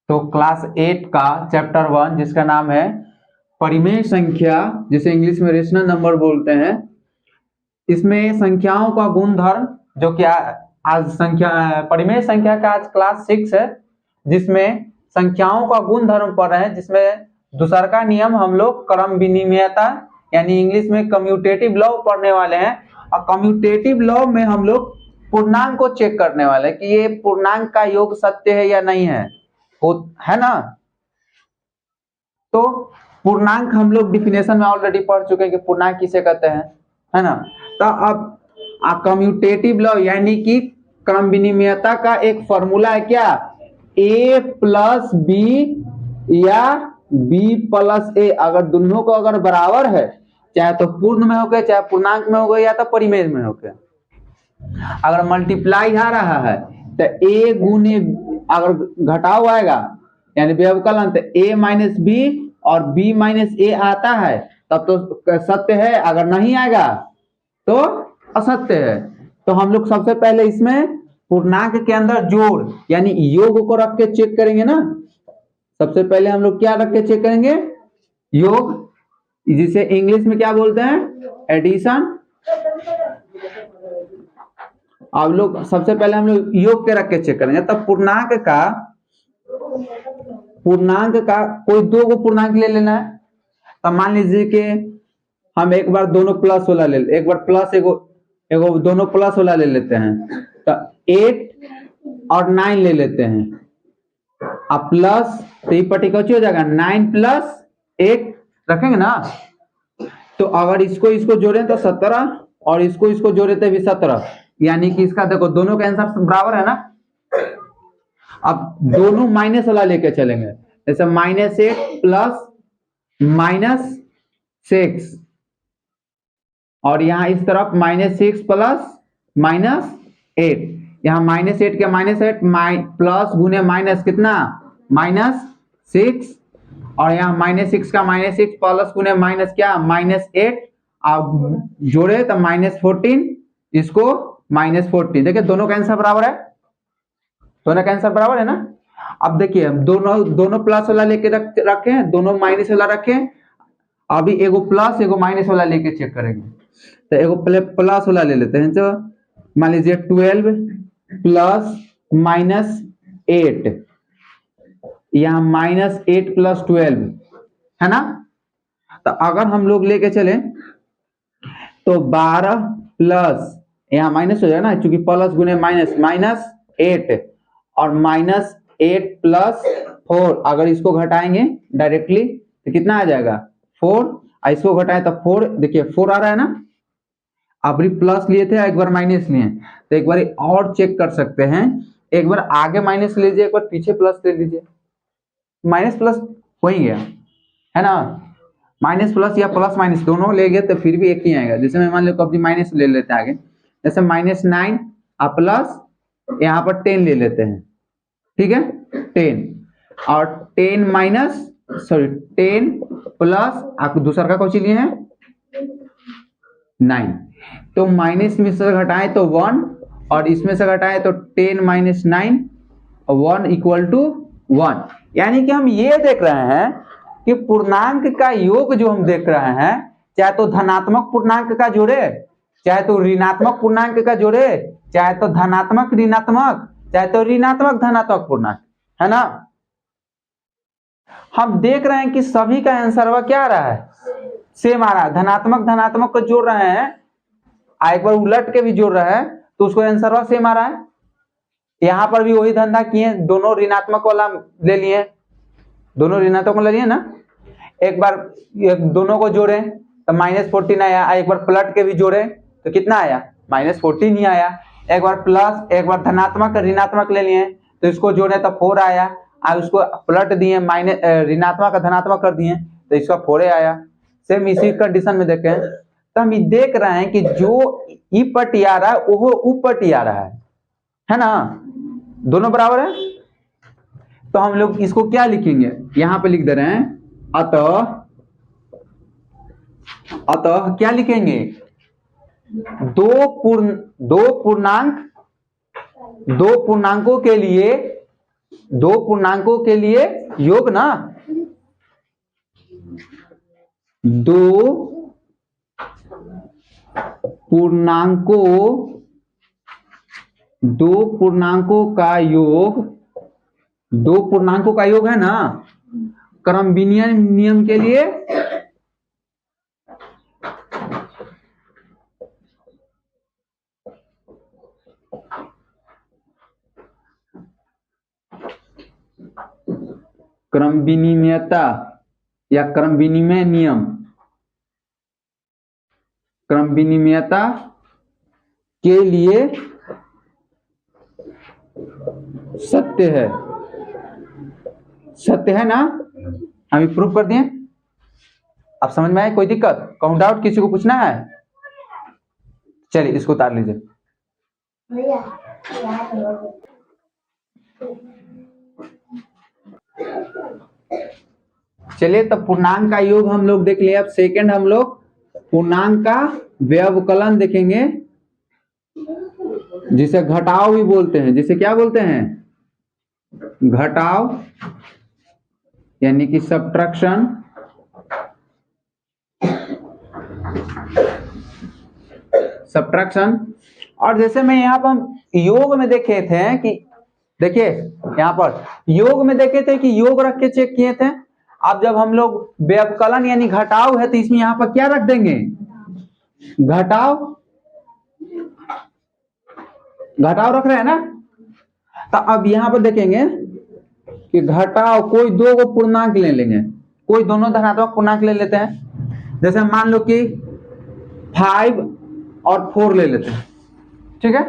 तो क्लास 8 का चैप्टर 1 जिसका नाम है परिमेय संख्या, जिसे इंग्लिश में रेशनल नंबर बोलते हैं, इसमें संख्याओं का गुणधर्म, जो कि आज संख्या परिमेय संख्या का आज क्लास 6 है, जिसमें संख्याओं का गुणधर्म पढ़ रहे हैं, जिसमें दूसरा का नियम हम लोग क्रम विनिमयता यानी इंग्लिश में कम्यूटेटिव लॉ पढ़ने वाले हैं। और कम्यूटेटिव लॉ में हम लोग पूर्णांक को चेक करने वाले हैं कि ये पूर्णांक का योग सत्य है या नहीं है ना। तो पूर्णांक हम लोग डिफिनेशन में ऑलरेडी पढ़ चुके हैं कि पूर्णांक किसे कहते हैं, है ना। तो अब कम्यूटेटिव लॉ यानी कि क्रम विनिमयता का एक फॉर्मूला है क्या, a प्लस बी या b प्लस a, अगर दोनों को अगर बराबर है, चाहे तो पूर्ण में हो गए, चाहे पूर्णांक में हो गए, या तो परिमेय में हो गए, अगर मल्टीप्लाई आ रहा है तो a गुने अगर घटाव आएगा यानी व्यवकलन, तो a माइनस बी और b माइनस a आता है तब तो सत्य है, अगर नहीं आएगा तो असत्य है। तो हम लोग सबसे पहले इसमें पूर्णांक के अंदर जोड़ यानी योग को रख के चेक करेंगे ना। सबसे पहले हम लोग क्या रख के चेक करेंगे, योग, जिसे इंग्लिश में क्या बोलते हैं, एडिशन। अब लोग सबसे पहले हम लोग योग के रख के चेक करेंगे। तब पूर्णांक का कोई दो को पूर्णांक ले लेना है। तब मान लीजिए कि हम एक बार दोनों प्लस वाला ले, एक बार प्लस एगो दोनों प्लस वाला ले लेते हैं, तो 8 और 9 ले लेते हैं। अब प्लस तो ये पट्टी हो जाएगा 9 प्लस 1 रखेंगे ना। तो अगर इसको जोड़े तो 17 और इसको जोड़े तो भी 17, यानी कि इसका देखो दोनों का आंसर बराबर है ना। अब दोनों माइनस वाला लेके चलेंगे, जैसे -8 प्लस -6, और यहाँ इस तरफ -6 प्लस -8, यहाँ -8 के -8 प्लस गुने माइनस कितना -6, और यहाँ -6 का -6 प्लस गुने माइनस क्या -8, अब जोड़े तो -14, इसको -14। देखिए दोनों का आंसर बराबर है, दोनों का आंसर बराबर है ना। अब देखिए दोनों प्लस वाला लेके रखे हैं, दोनों माइनस वाला रखे हैं। अभी एगो प्लस एगो माइनस वाला लेके चेक करेंगे। तो एगो प्लस वाला ले लेते हैं, तो मान लीजिए 12 प्लस -8, यहाँ -8 प्लस 12 है ना। तो अगर हम लोग लेके चले तो 12 प्लस, यहाँ माइनस हो जाएगा ना, क्योंकि प्लस गुने -8 और -8 प्लस 4, अगर इसको घटाएंगे डायरेक्टली तो कितना आ जाएगा 4, इसको घटाएं तो 4, देखिए 4 आ रहा है ना। अभी प्लस लिए थे, एक बार माइनस लिए, तो एक बार और चेक कर सकते हैं, एक बार आगे माइनस लीजिए, एक बार पीछे प्लस ले लीजिए, माइनस प्लस हो ही गया है ना। माइनस प्लस या प्लस माइनस दोनों ले गए तो फिर भी एक ही आएगा। जैसे मैं मान लो कभी माइनस ले लेते हैं आगे, जैसे -9 और प्लस यहाँ पर 10 ले लेते हैं, ठीक है 10, और 10 प्लस आपको दूसरा का क्वेश्चन लिए हैं 9, तो माइनस में से घटाएं तो 1, और इसमें से घटाएं तो 10 - 9 1 = 1। यानी कि हम ये देख रहे हैं कि पूर्णांक का योग जो हम देख रहे हैं, चाहे तो धनात्मक पूर्णांक का जोड़े, चाहे तो ऋणात्मक पूर्णांक का जोड़े, चाहे तो धनात्मक ऋणात्मक, चाहे तो ऋणात्मक धनात्मक पूर्णांक, है ना। हम देख रहे हैं कि सभी का आंसर वह क्या आ रहा है, सेम आ रहा है। धनात्मक को जोड़ रहे हैं, एक बार उलट के भी जोड़ रहे हैं तो उसको आंसर वह सेम आ रहा है। यहाँ पर भी वही धंधा किए, दोनों ऋणात्मक वाला ले लिए, दोनों ऋणात्मक ले लिए ना। एक बार दोनों को जोड़े तो -14 आया, एक बार पलट के भी जोड़े तो कितना आया -14 ही आया। एक बार प्लस, एक बार धनात्मक ऋणात्मक ले लिए तो इसको जोड़े तो 4 आया, अब उसको पलट दिए ऋणात्मक का धनात्मक कर दिए तो इसका 4 आया। सेम इसी कंडीशन में देखें तो हम देख रहे हैं कि जो ई पट्टी आ रहा है वो ऊ पट्टी आ रहा है ना, दोनों बराबर है। तो हम लोग इसको क्या लिखेंगे, यहाँ पे लिख दे रहे हैं, अतः क्या लिखेंगे, दो पूर्णांकों के लिए दो पूर्णांकों के लिए योग ना, दो पूर्णांकों का योग, दो पूर्णांकों का योग है ना, क्रम विनिमय नियम के लिए क्रम विनिमयता या क्रम विनिमय नियम, क्रम विनिमयता के लिए सत्य है, सत्य है ना, हम प्रूफ कर दिए। अब समझ में आए? कोई दिक्कत, कहूं डाउट, किसी को पूछना है? चलिए इसको उतार लीजिए। चलिए तब पूर्णांक का योग हम लोग देख लिया। अब सेकंड हम लोग पूर्णांक का व्यवकलन देखेंगे, जिसे घटाव भी बोलते हैं। जिसे क्या बोलते हैं? घटाव, यानी कि सब्ट्रैक्शन। सब्ट्रैक्शन। और जैसे मैं यहाँ पर हम योग में देखे थे कि देखिए यहाँ पर योग में देखे थे कि योग रख के चेक किए थे। अब जब हम लोग व्यवकलन यानी घटाव है तो इसमें यहाँ पर क्या रख देंगे? घटाव, घटाव रख रहे हैं ना। तो अब यहाँ पर देखेंगे कि घटाव, कोई दो को पूर्णांक ले लेंगे, कोई दोनों धनात्मक पूर्णांक ले लेते हैं। जैसे मान लो कि 5 और 4 ले लेते हैं, ठीक है,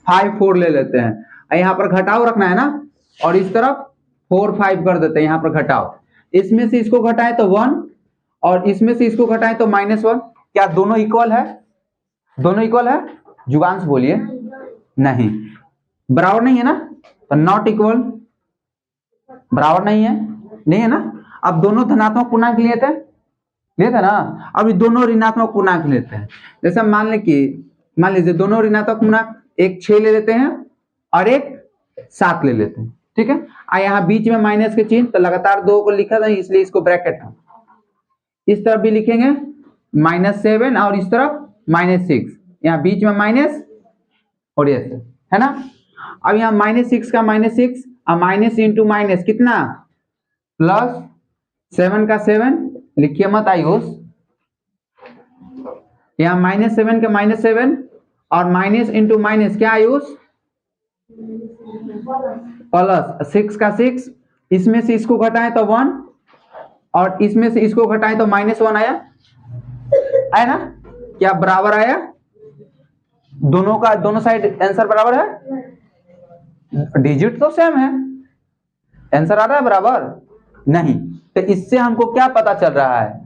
5 4 ले लेते हैं। यहाँ पर घटाव रखना है ना, और इस तरफ 4 5 कर देते हैं। यहाँ पर घटाव, इसमें से इसको घटाएं तो 1 और इसमें से इसको घटाएं तो -1। क्या दोनों इक्वल है? दोनों इक्वल है? जुगांश बोलिए। नहीं, बराबर नहीं है ना, तो नॉट इक्वल, बराबर नहीं है, नहीं है ना। अब दोनों धनात्मक पूर्णांक लिए थे ना, अब दोनों ऋणात्मक पूर्णांक लेते हैं। जैसे मान लीजिए दोनों ऋणात्मक पूर्णांक, एक 6 ले लेते हैं और एक 7 ले लेते हैं, ठीक है। यहाँ बीच में माइनस के चिन्ह, तो लगातार 2 को लिखा था इसलिए इसको ब्रैकेट है। इस तरफ भी लिखेंगे -7 और इस तरफ -6, यहाँ बीच में माइनस और ये है ना। अब यहाँ -6 का -6 और माइनस इंटू माइनस कितना, +7 का 7, लिखिए मत आयुष। यहाँ -7 के -7 और माइनस इंटू माइनस क्या आयुष, +6 का 6, इसमें से इसको घटाएं तो 1 और इसमें से इसको घटाएं तो -1 आया ना। क्या बराबर आया? दोनों का, दोनों साइड आंसर बराबर है, डिजिट तो सेम है, आंसर आ रहा है बराबर नहीं। तो इससे हमको क्या पता चल रहा है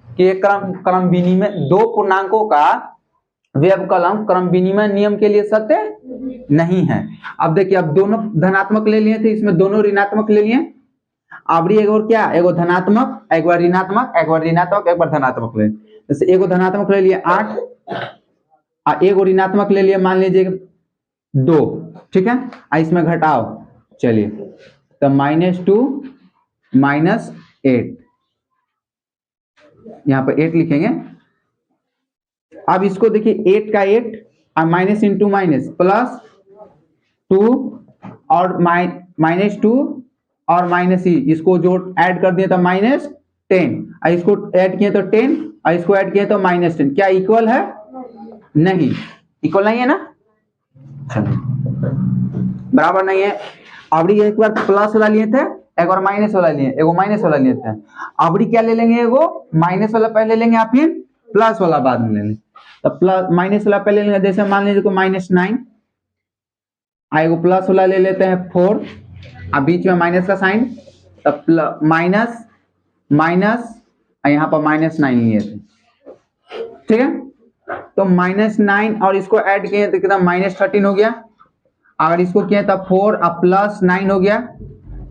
कि क्रम विनिमय, दो पूर्णांकों का व्यवकलन क्रम विनिमय नियम के लिए सत्य नहीं है। अब देखिए, अब दोनों धनात्मक ले लिए थे, इसमें दोनों ऋणात्मक ले लिए। अब एक और क्या, एगो धनात्मक, एक बार ऋणात्मक, एक बार ऋणात्मक, एक बार धनात्मक ले। जैसे एगो धनात्मक ले लिए 8 और एगो ऋणात्मक ले लिए मान लीजिए 2, ठीक है। इसमें घटाओ, चलिए तो -2 -8, यहाँ पर 8 लिखेंगे। अब इसको देखिए 8 का 8 और माइनस इंटू माइनस +2 और -2 और माइनस ही, इसको जो ऐड कर दिए तो -10 और इसको ऐड किए तो 10 और इसको ऐड किए तो -10। क्या इक्वल है? नहीं, इक्वल नहीं है ना, बराबर नहीं है। अब एक बार प्लस वाला लिए थे, एक बार माइनस वाला लिए, एगो माइनस वाला लिए थे। अब क्या ले लेंगे, एगो माइनस वाला पहले लेंगे या फिर प्लस वाला बाद में लेंगे। तो प्लस माइनस वाला पहले लेंगे, जैसे मान लीजिए को -9, एगो प्लस वाला ले लेते हैं 4 और बीच में माइनस का साइन, तो माइनस माइनस यहाँ पर -9 लिए थे, ठीक है। तो -9 और इसको ऐड किए तो कितना, -13 हो गया। अगर इसको किए तो 4 और +9 हो गया।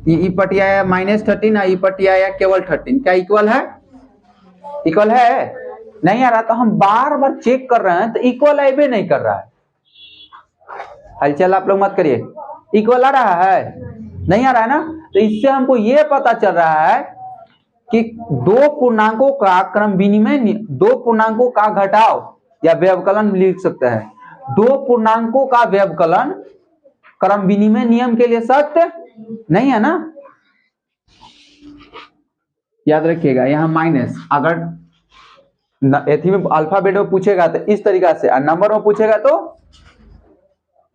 ये पटी आया -13 और ये पटी आया केवल 13। क्या इक्वल है? इक्वल है नहीं आ रहा, तो हम बार बार चेक कर रहे हैं तो इक्वल आइबे नहीं कर रहा है। हलचल आप लोग मत करिए, इक्वल आ रहा है? नहीं आ रहा है ना। तो इससे हमको ये पता चल रहा है कि दो पूर्णांकों का क्रम विनिमय, दो पूर्णांकों का घटाव या व्यवकलन लिख सकते हैं। दो पूर्णांकों का व्यवकलन क्रम विनिमय नियम के लिए सत्य नहीं है ना। याद रखिएगा, यहाँ माइनस, अगर एथी में अल्फाबेट में पूछेगा तो इस तरीका से, और नंबर में पूछेगा तो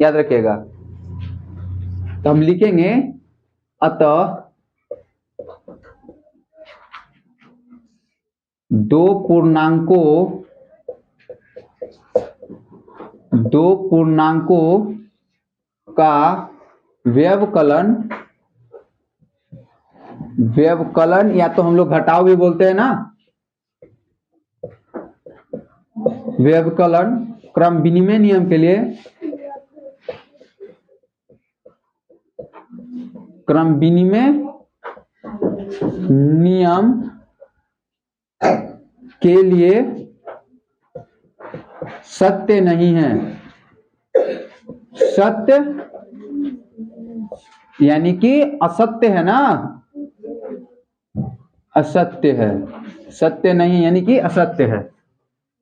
याद रखिएगा। तो हम लिखेंगे अतः दो पूर्णांकों का व्यवकलन या तो हम लोग घटाव भी बोलते हैं ना, व्यवकलन क्रम विनिमय नियम के लिए, क्रम विनिमय नियम के लिए सत्य नहीं है। सत्य यानी कि असत्य है ना, असत्य है, सत्य नहीं यानी कि असत्य है।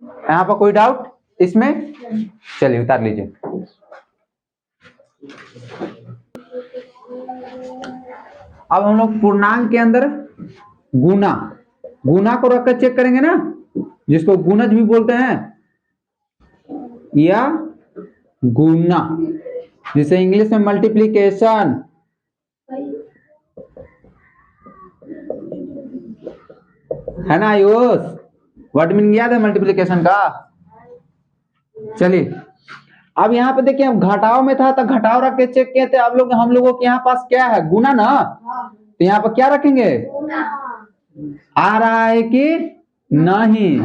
यहां पर कोई डाउट इसमें? चलिए उतार लीजिए। अब हम लोग पूर्णांक के अंदर गुना को रखकर चेक करेंगे ना, जिसको गुणज भी बोलते हैं, या गुना, जिसे इंग्लिश में मल्टीप्लीकेशन। है ना आयुष? वर्ड मीनिंग याद है मल्टीप्लीकेशन का? चलिए अब यहाँ पे देखिए, घटाव में था तो घटाव रख के चेक किए थे। अब हम लोगों के यहाँ पास क्या है? गुना ना। तो यहाँ पर क्या रखेंगे? आ रहा है कि नहीं?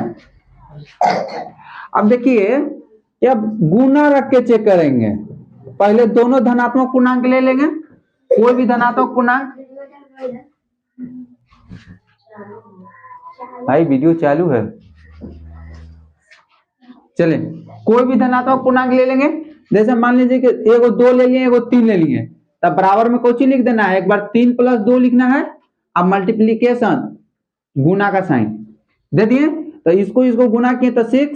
अब देखिए, अब गुना रख के चेक करेंगे। पहले दोनों धनात्मक पूर्णांक ले लेंगे, कोई भी धनात्मक पूर्णांक। भाई वीडियो चालू है। चलिए कोई भी धनात्मक पूर्णांक ले लेंगे। जैसे मान लीजिए कि एगो 2 ले लिए, एगो 3 ले लिए, तब बराबर में कुछ ही लिख देना है। एक बार 3 + 2 लिखना है। अब मल्टीप्लीकेशन, गुना का साइन दे दिए, तो इसको गुना किए तो 6,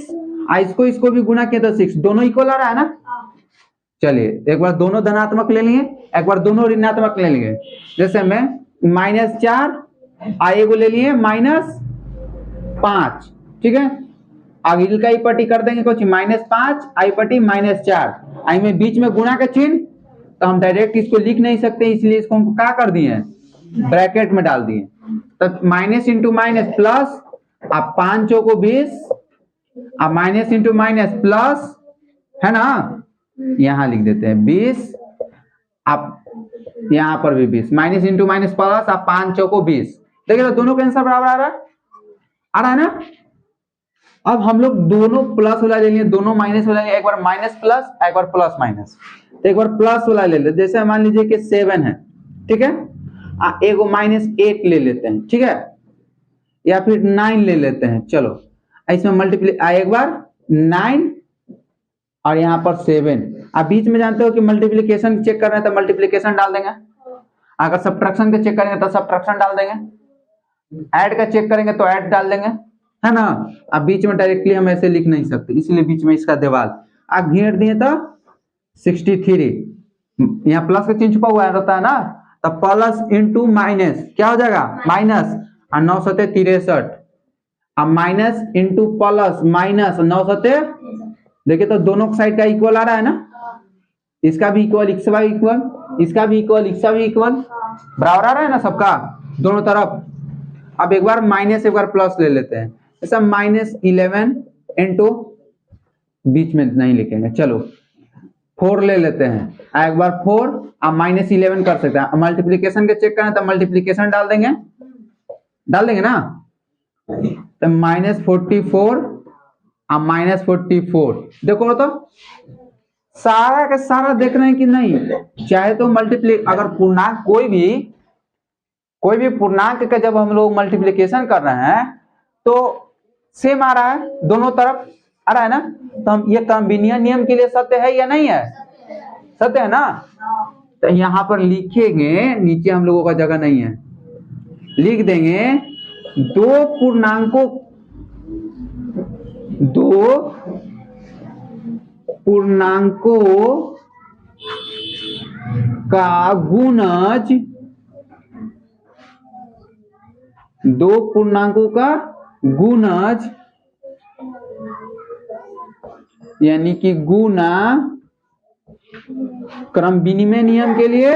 इसको भी गुना किए तो 6, दोनों इक्वल आ रहा है ना। चलिए एक बार दोनों धनात्मक ले लिए, एक बार दोनों ऋणात्मक ले लिए। जैसे में -4 एगो ले लिए -5, ठीक है। आगे का ही पट्टी कर देंगे कुछ, -5 आई पट्टी -4, आई में बीच में गुना का चिन्ह, तो हम डायरेक्ट इसको लिख नहीं सकते, इसलिए इसको हम क्या कर दिए, ब्रैकेट में डाल दिए। तो माइनस इंटू माइनस प्लस, अब 5 चौको 20, अब माइनस इंटू माइनस प्लस, है ना। यहां लिख देते हैं 20, अब यहां पर भी 20, माइनस इंटू माइनस प्लस, अब 5 चौको 20। देखिए तो दोनों का आंसर बराबर आ रहा है ना। अब हम लोग दोनों प्लस वाला ले लिए, दोनों माइनस वाला ले लिए, एक बार माइनस प्लस, एक बार प्लस माइनस। एक बार प्लस वाला ले लेते, जैसे मान लीजिए कि 7 है, ठीक है। एगो -8 ले लेते हैं, ठीक है, या फिर 9 ले लेते हैं। चलो इसमें मल्टीप्लाई, एक बार 9 और यहाँ पर 7। अब बीच में जानते हो कि मल्टीप्लीकेशन चेक कर रहे हैं तो मल्टीप्लीकेशन डाल देंगे, अगर सब्ट्रैक्शन का चेक करेंगे तो सब्ट्रैक्शन डाल देंगे, ऐड का चेक करेंगे तो ऐड डाल देंगे, है ना। अब बीच में डायरेक्टली हम ऐसे लिख नहीं सकते, इसलिए बीच में इसका देवाल आप घेर दिए तो 63, यहाँ प्लस का चिन्ह छुपा हुआ रहता है ना, तो प्लस इंटू माइनस क्या हो जाएगा, माइनस, और 9 सते 63, अब माइनस इंटू प्लस माइनस 9 सते, देखिए तो दोनों साइड का इक्वल आ रहा है ना, इसका भी इक्वल, इसका भी इक्वल, इसका भी इक्वल, इसका भी इक्वल, बराबर आ रहा है ना सबका, दोनों तरफ। अब एक बार माइनस एक बार प्लस ले लेते हैं, ऐसा -11 इंटू, बीच में नहीं लिखेंगे, चलो 4 ले लेते हैं, एक बार 4, अब -11 कर सकते हैं। मल्टीप्लीकेशन के चेक करें तो मल्टीप्लीकेशन डाल देंगे ना, तो -44 अब -44, देखो तो सारा का सारा देख रहे हैं कि नहीं। चाहे तो अगर पूर्णांक कोई भी पूर्णांक का जब हम लोग मल्टीप्लीकेशन कर रहे हैं तो सेम आ रहा है, दोनों तरफ आ रहा है ना। तो हम ये क्रम विनिमय नियम के लिए सत्य है या नहीं है? सत्य है ना। तो यहां पर लिखेंगे, नीचे हम लोगों का जगह नहीं है, लिख देंगे दो पूर्णांकों का गुणज, दो पूर्णांकों का गुणज यानी कि गुना क्रम विनिमय नियम के लिए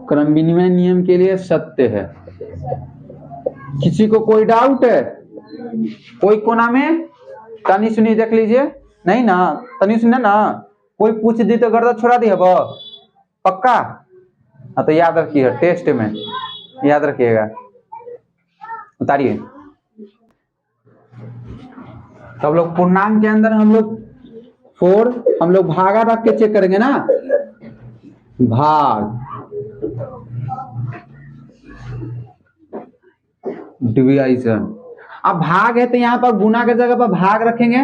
क्रम विनिमय नियम के लिए सत्य है। किसी को कोई डाउट है? कोई कोना में तनी सुनी देख लीजिए, नहीं ना, तनी सुने ना, कोई पूछ दी तो गर्दा छोड़ा दी, पक्का? हाँ तो याद रखिए, टेस्ट में याद रखिएगा। उतारिए। तो हम लोग पूर्णांक के अंदर हम लोग 4 हम लोग भागा रख के चेक करेंगे ना, भाग डिवीजन। अब भाग है तो यहाँ पर गुना के जगह पर भाग रखेंगे,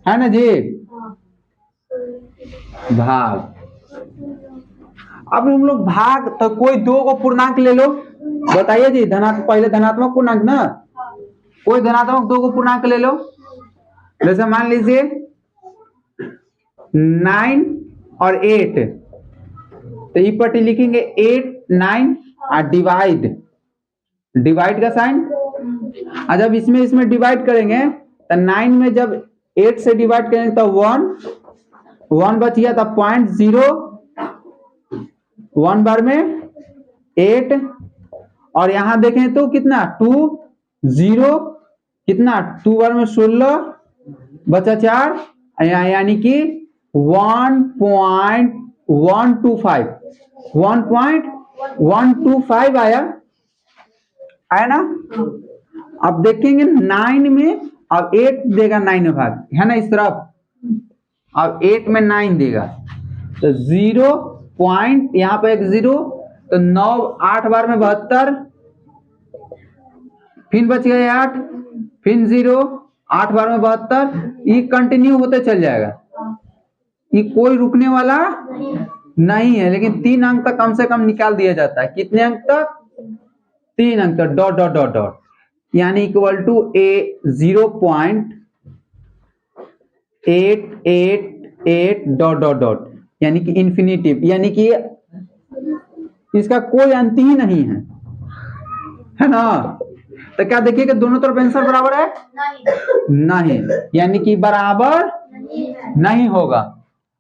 है ना जी, भाग। अब हम लोग भाग, तो कोई दो को पूर्णांक ले लो, बताइए जी, पहले धनात्मक पूर्णांक ना, कोई धनात्मक दो को पूर्णांक ले लो। जैसे मान लीजिए 9 और 8, तो ई पट्टी लिखेंगे 8 9 और डिवाइड का साइन। और जब इसमें डिवाइड करेंगे तो 9 में जब 8 से डिवाइड करेंगे तो 1 बच गया, तो 0.0, 1 बार में 8, और यहां देखें तो कितना 2 0, कितना 2 बार में 16 बचा 4, यानी कि 1.125 आया ना। अब देखेंगे 9 में, अब 8 देगा 9 में भाग, है ना इस तरफ, अब 8 में 9 देगा तो 0 पॉइंट, यहां पे एक 0, तो 9 8 बार में 72, फिर बच गए 8, फिर 0 8 बार में 72, ये कंटिन्यू होते चल जाएगा, ये कोई रुकने वाला नहीं है। लेकिन 3 अंक तक कम से कम निकाल दिया जाता है। कितने अंक तक? 3 अंक तक, डॉट डॉट डॉट डॉट, यानी equal to a 0.888 dot dot dot, यानी कि इंफिनिटिव, यानी कि इसका कोई अंत ही नहीं है ना। तो क्या देखिए कि दोनों तरफ आंसर बराबर है? नहीं, यानी कि बराबर नहीं होगा।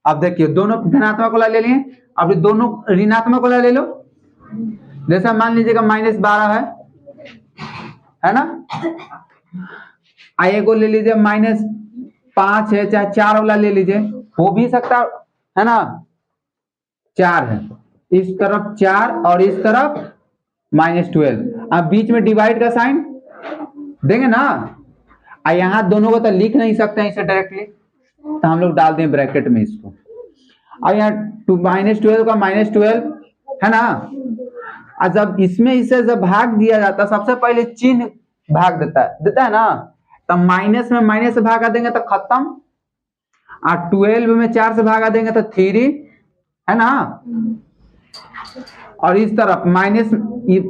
अब देखिए दोनों धनात्मक वाला ले लिए, अब दोनों ऋणात्मक वाला ले लो। जैसा मान लीजिएगा -12 है ना, आइए को ले लीजिए -5 है, चाहे 4 वाला ले लीजिए, हो भी सकता है ना, 4 है, इस तरफ 4 और इस तरफ -12, अब बीच में डिवाइड का साइन देंगे ना। यहां दोनों को तो लिख नहीं सकते हैं इसे डायरेक्टली, तो हम लोग डाल दें ब्रैकेट में इसको। अब यहाँ -12 का -12 है ना, और जब इसमें इसे जब भाग दिया जाता है, सबसे पहले चिन्ह भाग देता है ना, तब माइनस में माइनस से भागा देंगे तो खत्म, और 12 में 4 से भागा देंगे तो 3, है ना। और इस तरफ माइनस,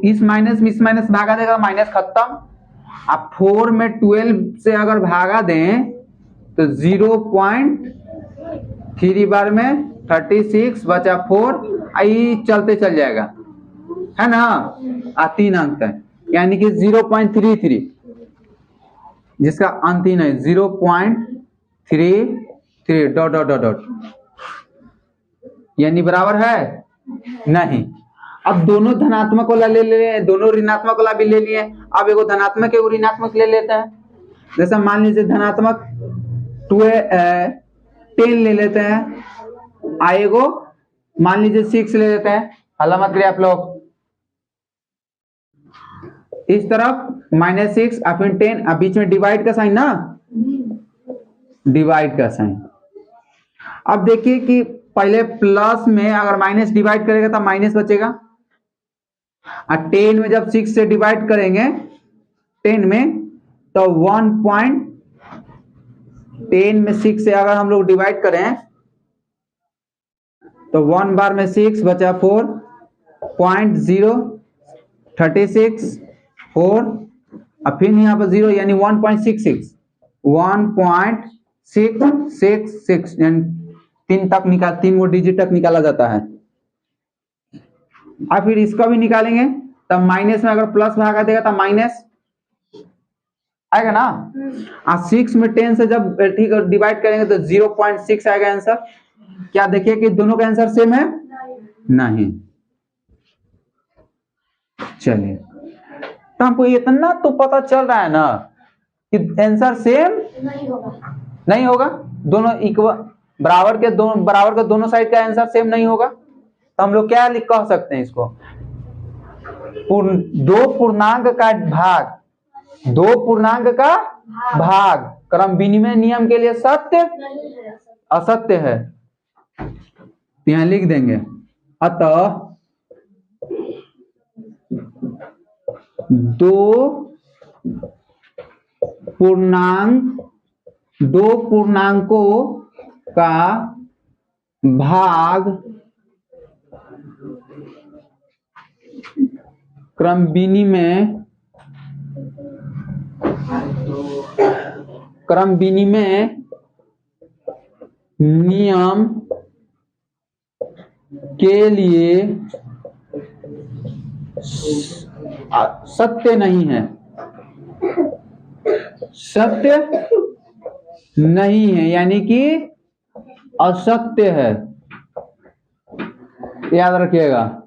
इस माइनस में इस माइनस भागा देगा, माइनस खत्म। अब 4 में 12 से अगर भागा दें तो 0.3 बार में 36 बचा 4, आई चलते चल जाएगा, है ना, 3 अंक है, यानी कि 0.33, जिसका अंत ही नहीं, 0.33 डॉट डॉट डॉट डॉट, यानी बराबर है नहीं। अब दोनों धनात्मक वाला ले लिए, दोनों ऋणात्मक वाला भी ले लिए, अब एगो धनात्मक एगो ऋणात्मक ले लेते हैं। जैसा मान लीजिए धनात्मक 10 ले लेते हैं, आएगो मान लीजिए 6 ले लेते हैं, हल्ला मत करिए आप लोग। इस तरफ -6 और फिर 10, अब बीच में डिवाइड का साइन ना, डिवाइड का साइन। अब देखिए कि पहले प्लस में अगर माइनस डिवाइड करेगा तो माइनस बचेगा, और 10 में जब 6 से डिवाइड करेंगे 10 में तो 10 में 6 से अगर हम लोग डिवाइड करें तो 1 बार में 6 बचा 4.036 4 और फिर यहाँ पर 0 यानी 1.66 यानी 3 वो डिजिट तक निकाला जाता है। और फिर इसका भी निकालेंगे तब माइनस में अगर प्लस भागा देगा तब माइनस आएगा ना। और 6 में 10 से जब ठीक डिवाइड करेंगे तो 0.6 आएगा आंसर। क्या देखिए कि दोनों का आंसर सेम है? नहीं। चलिए तो हमको इतना तो पता चल रहा है ना कि आंसर सेम नहीं होगा। दोनों इक्वल बराबर के दोनों साइड का आंसर सेम नहीं होगा। तो हम लोग क्या कह सकते हैं इसको? दो पूर्णांक का भाग क्रम विनिमय नियम के लिए सत्य असत्य है। यहां लिख देंगे अतः दो पूर्णांकों का भाग क्रम विनिमय नियम के लिए सत्य नहीं है। सत्य नहीं है यानी कि असत्य है। याद रखिएगा।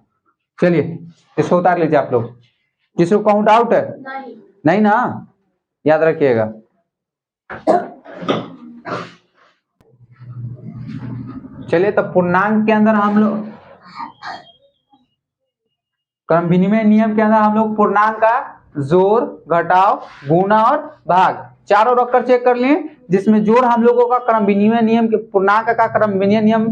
चलिए इसको उतार लीजिए आप लोग। किसी को काउंट आउट है? नहीं ना, याद रखिएगा। चलिए तो पूर्णांक के अंदर हम लोग क्रम विनिमय नियम के अंदर हम लोग पूर्णांक का जोड़, घटाव, गुणा और भाग चारों रखकर चेक कर लिए, जिसमें जोड़ हम लोगों का क्रम विनिमय नियम के पूर्णांक का क्रम विनिमय नियम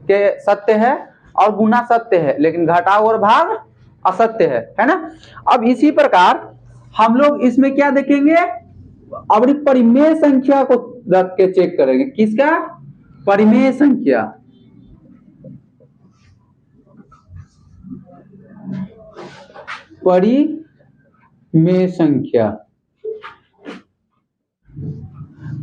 के सत्य है और गुणा सत्य है, लेकिन घटाव और भाग असत्य है ना। अब इसी प्रकार हम लोग इसमें क्या देखेंगे? अपनी परिमेय संख्या को रख के चेक करेंगे। किसका? परिमेय संख्या।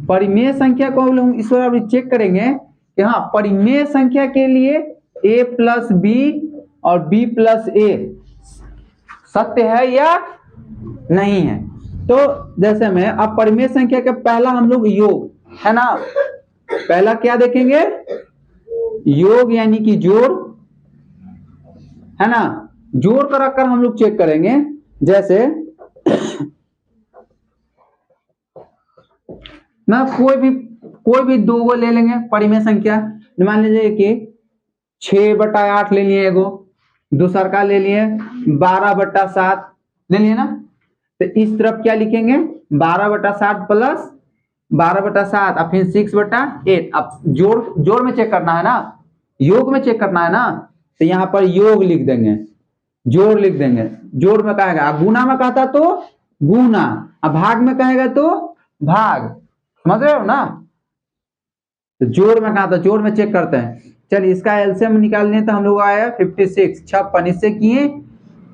परिमेय संख्या को हम लोग इस बार चेक करेंगे कि हाँ परिमेय संख्या के लिए a प्लस बी और b प्लस ए सत्य है या नहीं है। तो जैसे में अब परिमेय संख्या का पहला हम लोग योग है ना, पहला क्या देखेंगे? योग यानी कि जोड़ है ना। जोड़ कर रखकर हम लोग चेक करेंगे। जैसे ना कोई भी दो गो ले लेंगे परिमेय संख्या। मान लीजिए कि 6/8 ले लिए, एगो दूसर का ले लिए 12/7 ले लिए ना। तो इस तरफ क्या लिखेंगे? 12/7 प्लस 12/7 और फिर 6/8। अब जोड़ में चेक करना है ना, योग में चेक करना है ना। तो यहाँ पर योग लिख देंगे, जोड़ लिख देंगे। जोड़ में कहेगा, गुना में कहता तो गुना, अब भाग में कहेगा तो भाग। समझ रहे हो ना। तो जोड़ में कहा था, जोड़ में चेक करते हैं। चलिए इसका एलसीएम निकालने तो हम लोग आया 56 56 इससे किए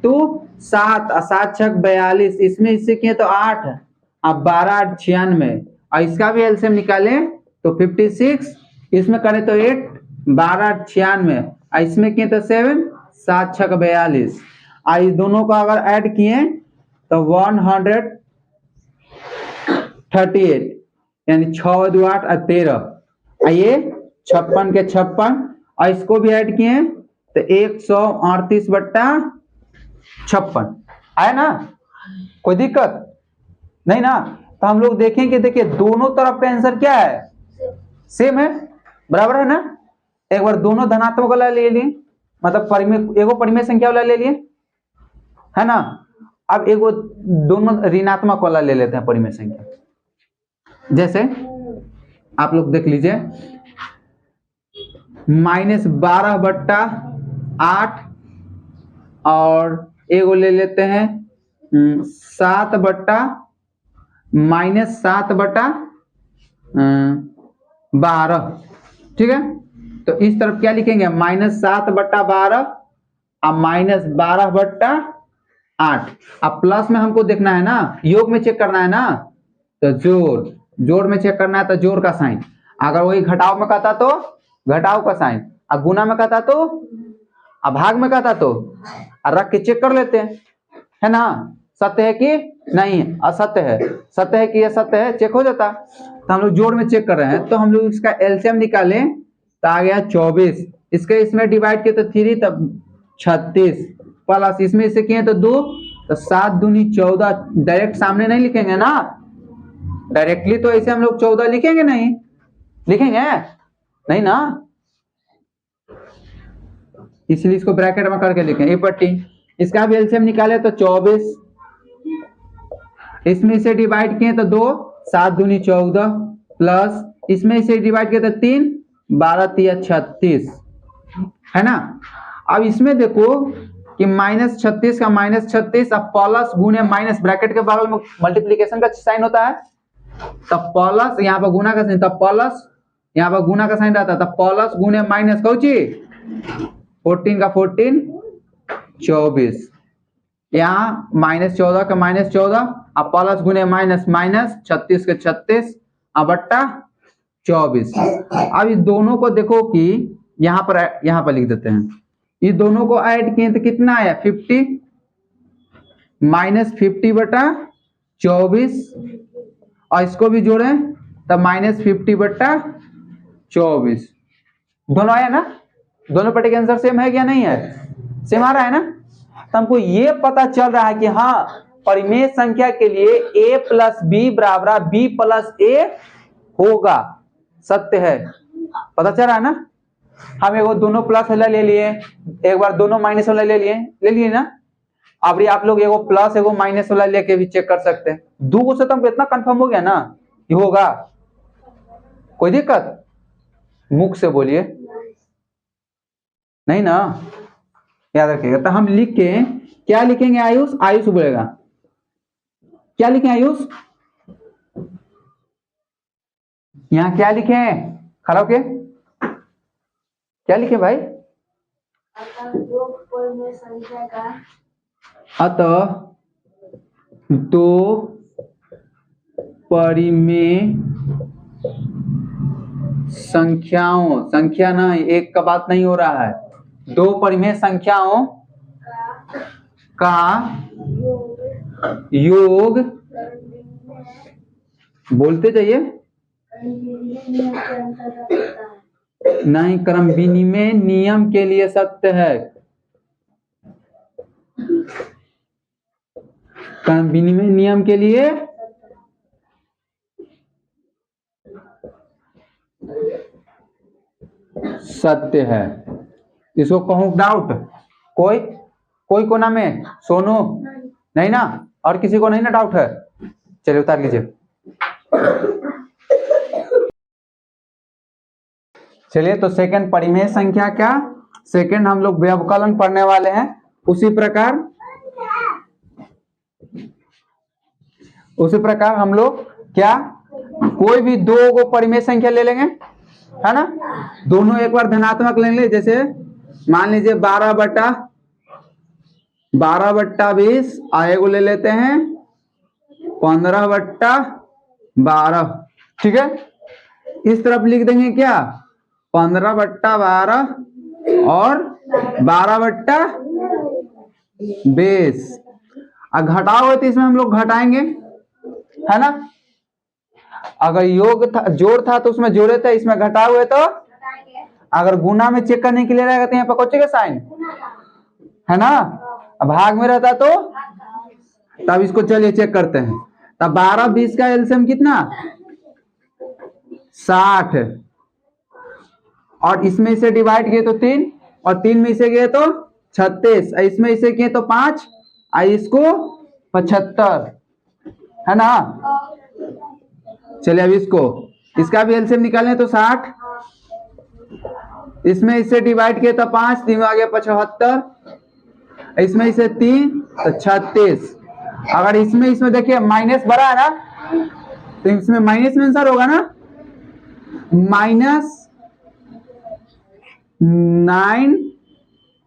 तो 7 और 7 6 42, इसमें इससे किए तो 8 अब 12 8 96 और इसका भी एलसीएम निकाले तो 56, इसमें करें तो 8 12 8 96 और इसमें किए तो 7 7 6 42 और इस दोनों का अगर ऐड किए तो 138 यानी 6 2 8 और 13 ये 56 के 56 और इसको भी ऐड किए तो 138/56 आया ना। कोई दिक्कत नहीं ना। तो हम लोग देखेंगे, देखिए दोनों तरफ का आंसर क्या है? सेम है, बराबर है ना। एक बार दोनों धनात्मक वाला ले लिए, मतलब एगो परिमेय संख्या वाला ले लिए है ना। अब एगो दोनों ऋणात्मक वाला ले लेते हैं परिमेय संख्या। जैसे आप लोग देख लीजिए -12/8 और एगो ले लेते हैं 7/-12, ठीक है। तो इस तरफ क्या लिखेंगे, -7/12 और -12/8। अब प्लस में हमको देखना है ना, योग में चेक करना है ना, तो जोड़ में चेक करना है तो जोड़ का साइन। अगर वही घटाव में कहता तो घटाव का साइन, अब गुना में कहता तो, अब भाग में कहता तो रख के चेक कर लेते हैं, है ना, सत्य है कि नहीं, असत्य है, सत्य है कि असत्य है, चेक हो जाता। तो हम लोग जोड़ में चेक कर रहे हैं, तो हम लोग इसका एलसीएम निकालें तो आ गया 24, इसके इसमें डिवाइड किए तो 3, तब 36 प्लस इसमें से किए तो 2, तो 7 दूनी 14। डायरेक्ट सामने नहीं लिखेंगे ना, डायरेक्टली तो ऐसे हम लोग 14 लिखेंगे नहीं, लिखेंगे नहीं ना, इसलिए इसको ब्रैकेट में करके लिखें ए पट्टी। इसका भी एलसीएम निकाले तो 24, इसमें से डिवाइड किए तो 2, 7 दूनी 14 प्लस इसमें से डिवाइड किए तो 3, 12 तिया 36, है ना। अब इसमें देखो कि -36 का -36, अब प्लस गुने माइनस, ब्रैकेट के बगल में मल्टीप्लीकेशन का साइन होता है, तब प्लस यहाँ पर गुना का साइन, तब प्लस यहाँ पर गुना का साइन रहता है, तब प्लस गुने माइनस कौची 14 का 14 24, यहाँ -14 का -14, अब प्लस गुने माइनस माइनस 36 के 36 अब बट्टा 24। अब इस दोनों को देखो कि यहाँ पर लिख देते हैं, ये दोनों को ऐड किए तो कितना आया 50, -50/24, और इसको भी जोड़े तब -50/24, दोनों आया ना, दोनों पट्टी के आंसर सेम है क्या, नहीं है, सेम आ रहा है ना। तो हमको ये पता चल रहा है कि हाँ, परिमेय संख्या के लिए a + b बराबर b + a होगा, सत्य है, पता चल रहा है ना। हम एगो दोनों प्लस वाला ले लिए, एक बार दोनों माइनस वाला ले लिए ना, अब आप लोग एगो प्लस एगो माइनस वाला लेके भी चेक कर सकते हैं। दो से तुमको इतना कंफर्म हो गया ना, ये होगा, कोई दिक्कत, मुख से बोलिए नहीं ना, याद रखिएगा। तो हम लिख के क्या लिखेंगे, आयुष बोलेगा क्या लिखें, आयुष यहाँ क्या लिखे, खड़ा होके क्या लिखे भाई, अतः दो परिमेय संख्याओं, संख्या ना, एक का बात नहीं हो रहा है, दो परिमेय संख्याओं का योग, बोलते जाइए, नहीं, क्रम विनिमय नियम के लिए सत्य है, क्रम विनिमय नियम के लिए सत्य है। इसको कहूं डाउट, कोई कोना में, सोनू नहीं ना, और किसी को नहीं ना डाउट है, चलिए उतार लीजिए। चलिए, तो सेकंड परिमेय संख्या क्या, सेकंड हम लोग व्यवकलन पढ़ने वाले हैं। उसी प्रकार हम लोग क्या, कोई भी दो को परिमेय संख्या ले लेंगे, है ना, दोनों एक बार धनात्मक लेंगे, जैसे मान लीजिए 12/20, आएगो ले लेते हैं 15/12, ठीक है। इस तरफ लिख देंगे क्या 15/12 और 12/20, और घटाव है तो इसमें हम लोग घटाएंगे, है ना। अगर योग था, जोड़ था तो उसमें जोड़े थे, इसमें घटा हुए तो, अगर गुना में चेक करने के लिए रहेगा तो यहाँ पर कोचे का साइन, है ना, अब भाग में रहता तो, तब इसको चलिए चेक करते हैं। तब 12/20 का एलसीएम कितना 60, और इसमें से डिवाइड किए तो 3, और 3 में से गए तो 36, इसमें इसे किए तो 5, इसको 75, है ना। चलिए अब इसका भी एलसीएम निकालें तो 60, इसमें इससे डिवाइड किए तो 5, 3 आ गया 75, इसमें इसे 3 तो 36। अगर इसमें देखिए माइनस बड़ा है ना, तो इसमें माइनस में आंसर होगा ना, -9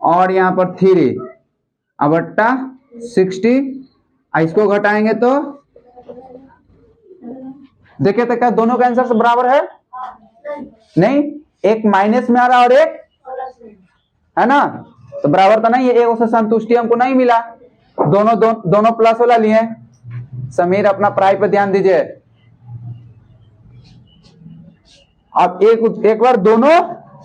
और यहाँ पर 3 अब बट्टा 60। इसको घटाएंगे तो देखिए तो क्या दोनों का आंसर बराबर है? नहीं, एक माइनस में आ रहा और एक है ना, तो बराबर तो नहीं है, एक से संतुष्टि हमको नहीं मिला। दोनों प्लस वाला लिए। समीर अपना पढ़ाई पर ध्यान दीजिए। अब एक बार दोनों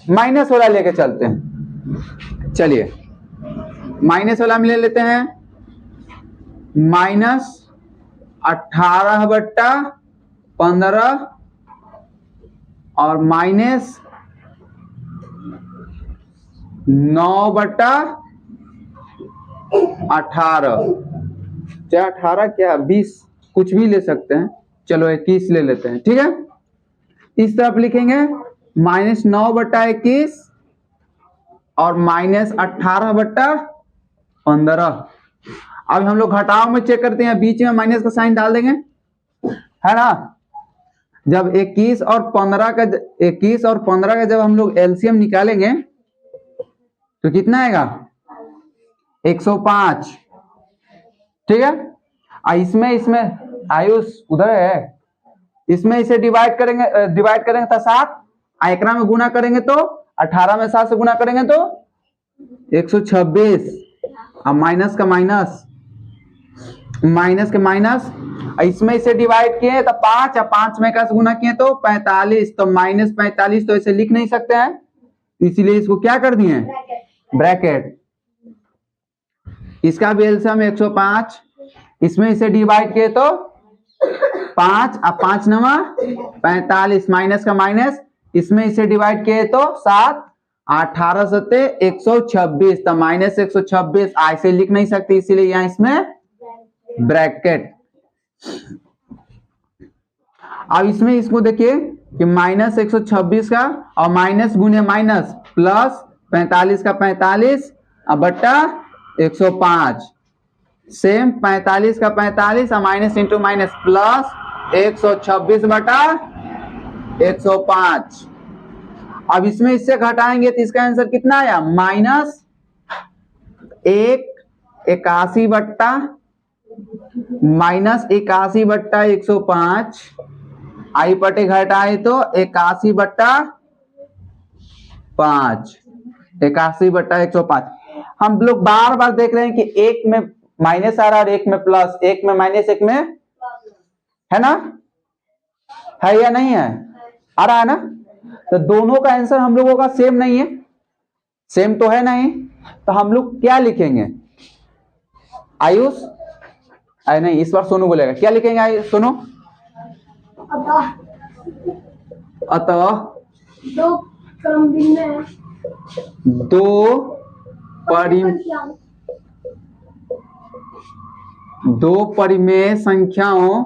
माइनस वाला लेके चलते हैं। चलिए माइनस वाला में ले लेते हैं, -18/15 और -9/18, क्या 18 क्या 20 कुछ भी ले सकते हैं। चलो 21 ले लेते हैं, ठीक है। इस तरफ लिखेंगे -9/21 और -18/15। अब हम लोग घटाव में चेक करते हैं, बीच में माइनस का साइन डाल देंगे, है ना। जब 21 और 15 का जब हम लोग एलसीएम निकालेंगे तो कितना आएगा? 105, ठीक है। इसमें आयुष उधर है, इसमें इसे डिवाइड करेंगे तो 7, एकरा में गुना करेंगे तो 18 में 7 से गुना करेंगे तो 126, अब माइनस का माइनस, इसमें इसे डिवाइड किए तो 5 और 5 में का गुना किए तो 45, तो -45 तो इसे लिख नहीं सकते हैं, इसीलिए इसको क्या कर दिए? ब्रैकेट। इसका भी एलसीएम 105, इसमें इसे डिवाइड किए तो 5 और 5 नवा 45, माइनस का माइनस, इसमें इसे डिवाइड किए तो 7, 18 सत्ते 126, तो -126 ऐसे लिख नहीं सकते, इसीलिए यहाँ इसमें ब्रैकेट। अब इसमें इसको देखिए कि -126 का और माइनस गुने माइनस प्लस 45 का 45 और बट्टा 105, सेम 45 का 45 और माइनस इंटू माइनस प्लस 126/105। अब इसमें इससे घटाएंगे तो इसका आंसर कितना आया? -81/105 आई पटे घटाए तो 81/5, 81/105। हम लोग बार बार देख रहे हैं कि एक में माइनस आ रहा है और एक में प्लस, एक में माइनस एक में है ना, है या नहीं है? आ रहा है ना। तो दोनों का आंसर हम लोगों का सेम नहीं है, सेम तो है नहीं, तो हम लोग क्या लिखेंगे? आयुष नहीं, इस बार सोनू बोलेगा, क्या लिखेंगे आयुष? सोनू अतः दो परिमेय संख्याओं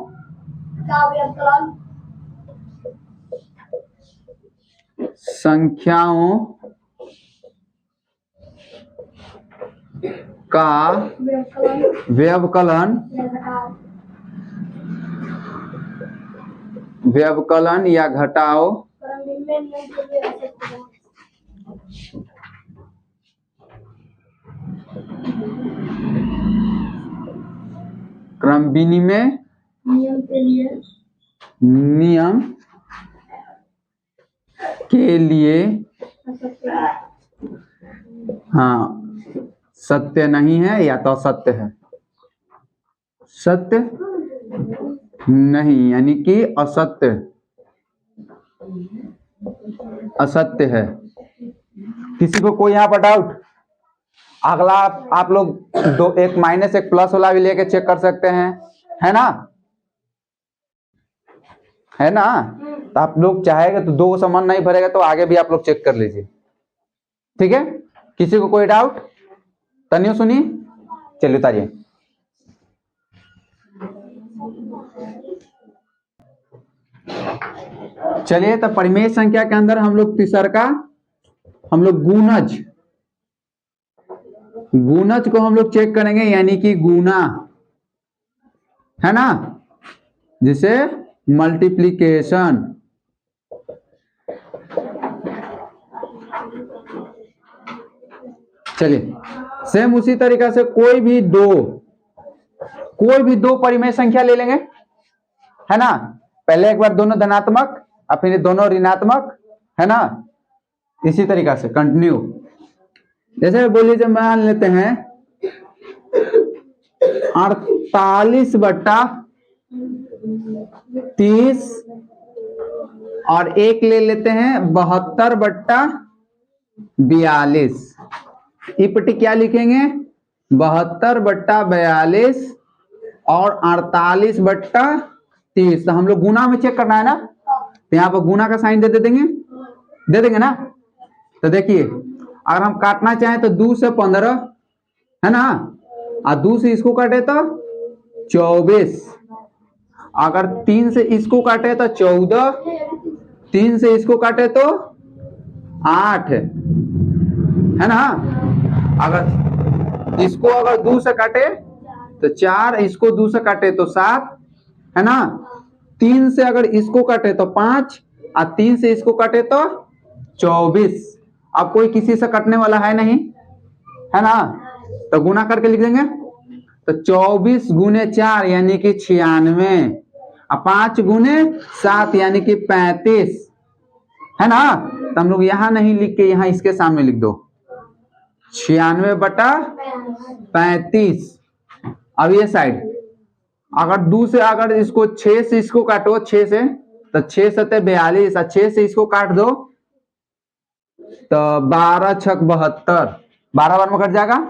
का व्यवकलन या घटाव क्रम विनिमय नियम के लिए हाँ सत्य नहीं है या तो असत्य है, सत्य नहीं यानी कि असत्य है। किसी को कोई यहाँ पर डाउट? अगला आप लोग एक माइनस एक प्लस वाला भी लेके चेक कर सकते हैं, है ना, है ना। तो आप लोग चाहेंगे तो 2 समान नहीं भरेगा तो आगे भी आप लोग चेक कर लीजिए, ठीक है। किसी को कोई डाउट? तनियो सुनिए, चलिए उतारिए। चलिए तो परिमेय संख्या के अंदर हम लोग तीसर का हम लोग गुणज गुणज को हम लोग चेक करेंगे, यानी कि गुना, है ना, जिसे मल्टीप्लीकेशन। चलिए सेम उसी तरीका से कोई भी दो परिमेय संख्या ले लेंगे, है ना। पहले एक बार दोनों धनात्मक और फिर दोनों ऋणात्मक, है ना। इसी तरीका से कंटिन्यू। जैसे बोलिए, जब मान लेते हैं 48/30 और एक ले लेते हैं 72/42। इपटी क्या लिखेंगे, 72/42 और 48/30। तो हम लोग गुना में चेक करना है ना, तो यहाँ पर गुना का साइन दे देंगे ना। तो देखिए, अगर हम काटना चाहें तो 2 से 15, है ना, और 2 से इसको काटे तो 24, अगर 3 से इसको काटे तो 14, 3 से इसको काटे तो 8, है ना। अगर इसको 2 से काटे तो 4, इसको 2 से काटे तो 7, है ना। 3 से अगर इसको काटे तो 5 और 3 से इसको काटे तो 24। अब कोई किसी से कटने वाला है नहीं, है ना, तो गुना करके लिख देंगे। तो 24 गुने 4 यानी कि 96, और 5 गुने 7 यानी कि 35, है ना। तो हम लोग यहां नहीं लिख के यहां इसके सामने लिख दो 96/35। अब ये साइड अगर 2 से अगर इसको 6 से इसको काटो, 6 से, तो 6 7 42 और 6 से इसको काट दो तो 12 6 72, 12 बार में कट जाएगा,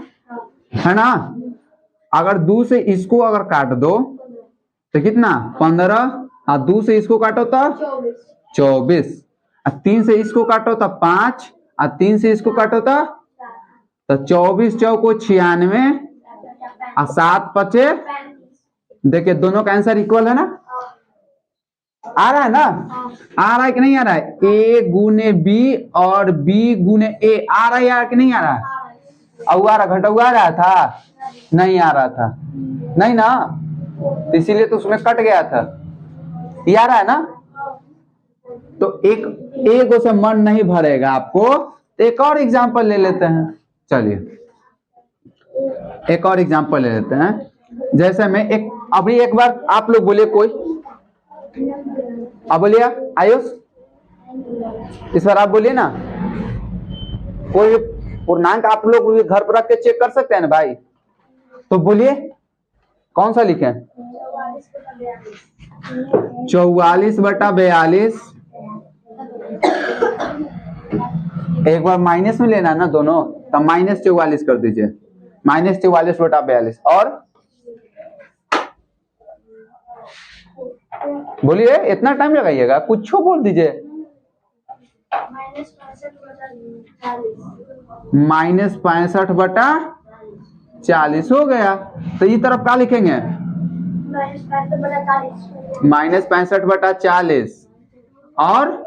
है ना। अगर 2 से इसको अगर काट दो तो कितना 15, और 2 से इसको काटो तो 24, और 3 से इसको काटो तो 5, और 3 से इसको काटो तो 24 चौको 96 और 7 5। देखिए दोनों का आंसर इक्वल है ना, आ रहा है ना, आ रहा है कि नहीं आ रहा है। ए गुने बी और बी गुने ए आ रहा है यार कि नहीं आ रहा है। अउआरा घटउआ रहा था, नहीं आ रहा था, नहीं ना, इसीलिए तो उसमें कट गया था। ये आ रहा है ना। तो एक से मन नहीं भरेगा आपको, तो एक और एग्जांपल ले लेते हैं। चलिए एक और एग्जांपल ले लेते हैं। जैसे मैं अभी एक बार आप लोग बोलिए, कोई आप बोलिए, आयुष इस बार आप बोलिए ना, कोई पूर्णांक आप लोग घर पर रख के चेक कर सकते हैं ना भाई। तो बोलिए कौन सा लिखें, 44/42। एक बार माइनस में लेना ना दोनों, तो -44 कर दीजिए, -44/42। और बोलिए, इतना टाइम लगाइएगा, कुछ बोल दीजिए। -65/40 हो गया। तो ये तरफ क्या लिखेंगे, -65/40 और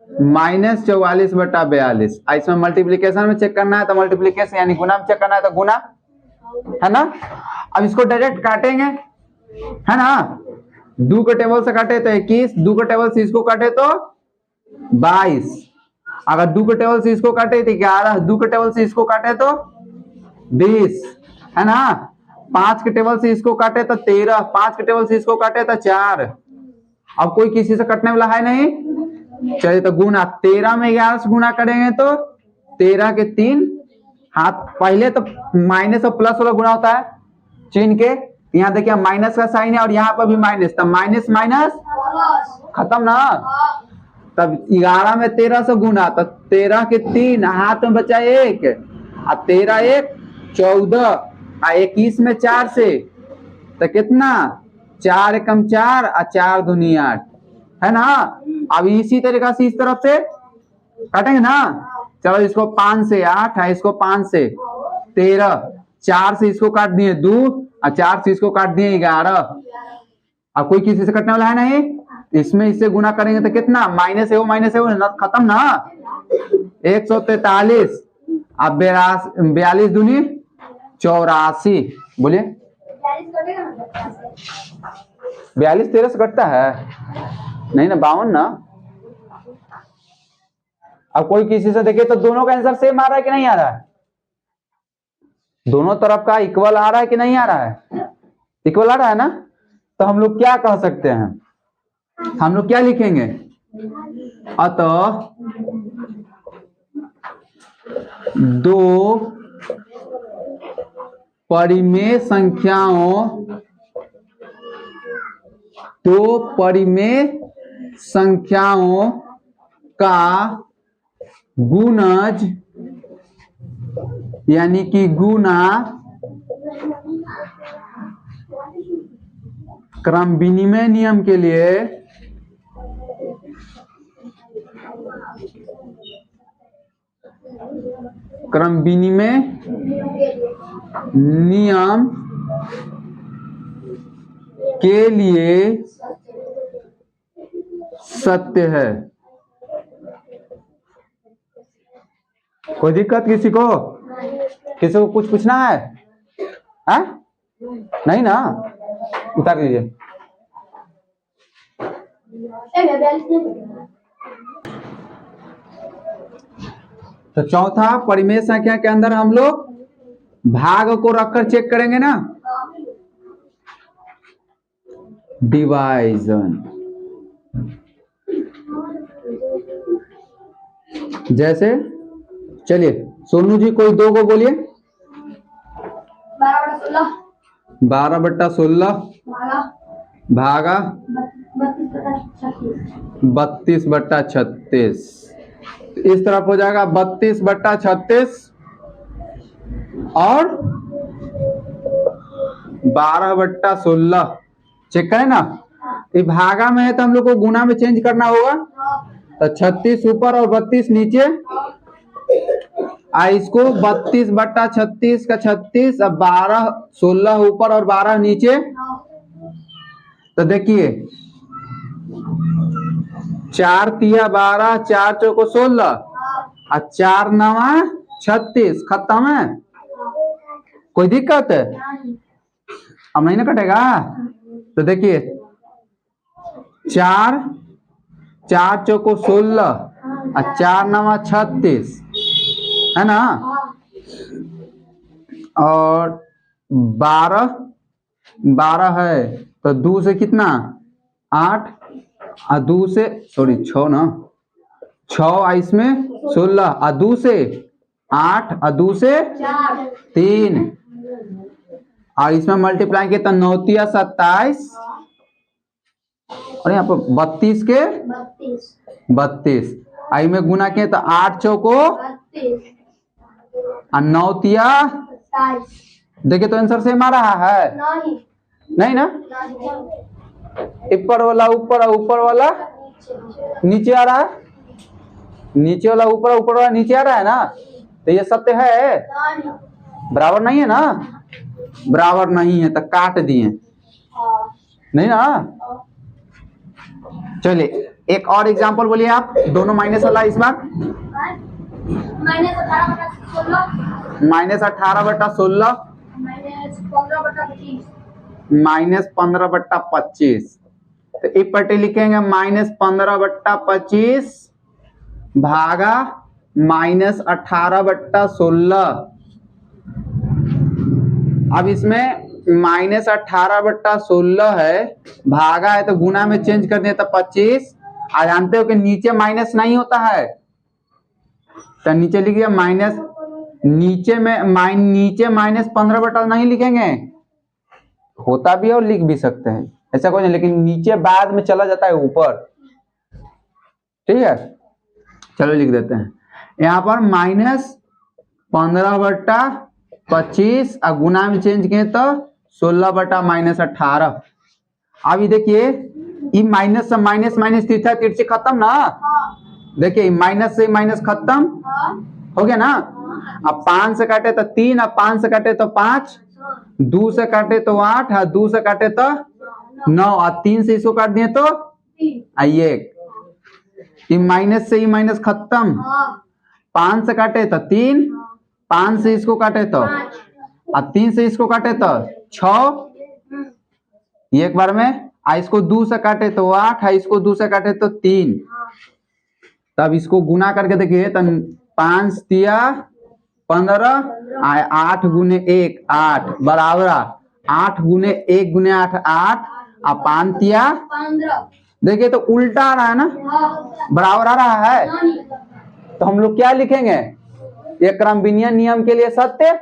-44/42। इसमें मल्टीप्लीकेशन में चेक करना है तो मल्टीप्लीकेशन, यानी गुना में चेक करना है तो गुना, है ना। अब इसको डायरेक्ट काटेंगे, है ना। 2 के टेबल से काटे तो 21, 2 के टेबल से इसको काटे तो 22, अगर 2 के टेबल से इसको काटे तो 11, 2 के टेबल से इसको काटे तो 20, है ना। 5 के टेबल से इसको काटे तो 13, 5 के टेबल से इसको काटे तो 4। अब कोई किसी से कटने वाला है नहीं, चलिए तो गुना 13 में 11 से गुना करेंगे तो 13 के 3 हाथ। पहले तो माइनस और प्लस वाला गुना होता है चिन्ह के, यहाँ देखिए माइनस का साइन है और यहाँ पर भी माइनस, तब माइनस माइनस खत्म ना। तब 11 में 13 से गुना, तो 13 के 3 हाथ में बचा 1, और 13 1 14, और 21 में 4 से तो कितना 4 एकम 4 और 4 दूनी 8, है ना। अब इसी तरीका से इस तरफ से काटेंगे ना। चलो इसको 5 से 8 है, इसको 5 से 13, 4 से इसको काट दिए 2 और 4 से इसको काट दिए 11। अब कोई किसी से कटने वाला है नहीं, इसमें इससे गुना करेंगे तो कितना -है वो ना, खत्म ना। 143 अब 42 दूनी 84, बोलिए 42 13 से घटता है नहीं ना, 52 ना। अब कोई किसी से देखे तो दोनों का आंसर सेम आ रहा है कि नहीं आ रहा है? दोनों तरफ का इक्वल आ रहा है कि नहीं आ रहा है? इक्वल आ रहा है ना। तो हम लोग क्या कह सकते हैं, हम लोग क्या लिखेंगे, अतः दो परिमेय संख्याओं का गुणज यानी कि गुना क्रम विनिमय नियम के लिए क्रम विनिमय नियम के लिए सत्य है। कोई दिक्कत किसी को? किसी को कुछ पूछना है? नहीं ना, उतार लीजिए। तो चौथा परिमेय संख्या के अंदर हम लोग भाग को रखकर चेक करेंगे ना, डिवाइजन। जैसे चलिए सोनू जी कोई दो को बोलिए। 12/16 भागा 32/36। इस तरफ हो जाएगा 32/36 और 12/16। चेक करें ना, ये भागा में है तो हम लोग को गुना में चेंज करना होगा। तो 36 ऊपर और 32 नीचे, इसको 32/36 का 36, अब 16 ऊपर और 12 नीचे। तो देखिए 4 तिया 12, 4 चौको 16 और 4 नवा 36, खत्म है। कोई दिक्कत है? अब नहीं ना कटेगा। तो देखिए 4 चौको 16 और 4 नवा 36 है ना, और 12 है तो 2 से कितना 8 और 2 से 6 ना, 6 इसमें 16 और 2 से 8 और 2 से 3 और इसमें मल्टीप्लाई किया तो 9 तिया 27 और यहाँ पर 32 के 32 आई में गुना किए तो 8 चौको और 9 तिया। देखिए तो आंसर सेम आ रहा है नहीं ना, ऊपर वाला ऊपर और ऊपर वाला नीचे आ रहा है, नीचे वाला ऊपर ऊपर वाला नीचे आ रहा है ना। तो ये सत्य है? बराबर नहीं है ना, बराबर नहीं है तो काट दिए नहीं ना। चलिए एक और एग्जांपल बोलिए आप, दोनों माइनस वाला इस बार। -18/16 -15/25। तो एक पट्टी लिखेंगे -15/25 भागा -18/16। अब इसमें -18/16 है, भागा है तो गुना में चेंज कर दिया तो 25। आ जानते हो कि नीचे माइनस नहीं होता है, तो नीचे लिखिए माइनस, नीचे -15 नहीं लिखेंगे, होता भी है और लिख भी सकते हैं, ऐसा कोई नहीं, लेकिन नीचे बाद में चला जाता है ऊपर। ठीक है, चलो लिख देते हैं यहाँ पर -15/25 और गुना में चेंज किए तो 16/-18। अभी देखिए ये माइनस से माइनस माइनस तीर्था तिरछे खत्म ना। देखिए माइनस से माइनस खत्म हो गया ना। अब 5 से काटे तो 3, अब 5 से काटे तो 5, 2 से काटे तो 8 और 2 से काटे तो 9 और 3 से इसको काट दिए तो आइए ये माइनस से ही माइनस खत्म। 5 से काटे तो 3 5 से इसको काटे तो, और 3 से इसको काटे तो 6, ये एक बार में। इसको 2 से काटे तो 8 है, इसको 2 से काटे तो 3। तब इसको गुना करके देखिए तो 5 तिया 15, 8 गुने 1 8 बराबर 8 गुने 1 गुने 8 8, और 5 तिया 15। देखिए तो उल्टा आ रहा है ना, बराबर आ रहा है। तो हम लोग क्या लिखेंगे, ये क्रम विनिमय नियम के लिए सत्य,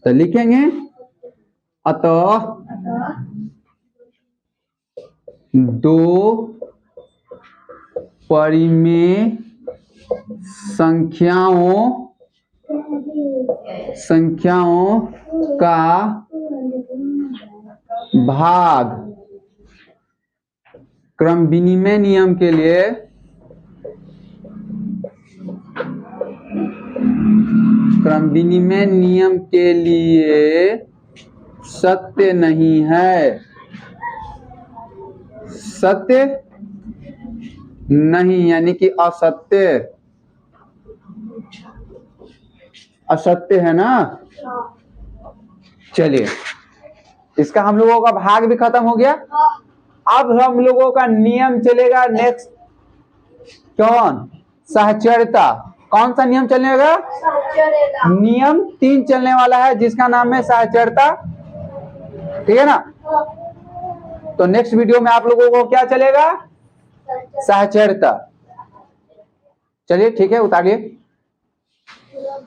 तो लिखेंगे अतः 2 परिमेय संख्याओं का भाग क्रम विनिमय नियम के लिए सत्य नहीं है, सत्य नहीं यानी कि असत्य है ना। चलिए, इसका हम लोगों का भाग भी खत्म हो गया। अब हम लोगों का नियम चलेगा नेक्स्ट, कौन, सहचर्यता। कौन सा नियम चलेगा, नियम 3 चलने वाला है, जिसका नाम है सहचर्यता, ठीक है ना। तो नेक्स्ट वीडियो में आप लोगों को क्या चलेगा, सहचर्यता। चलिए ठीक है, उतारिए।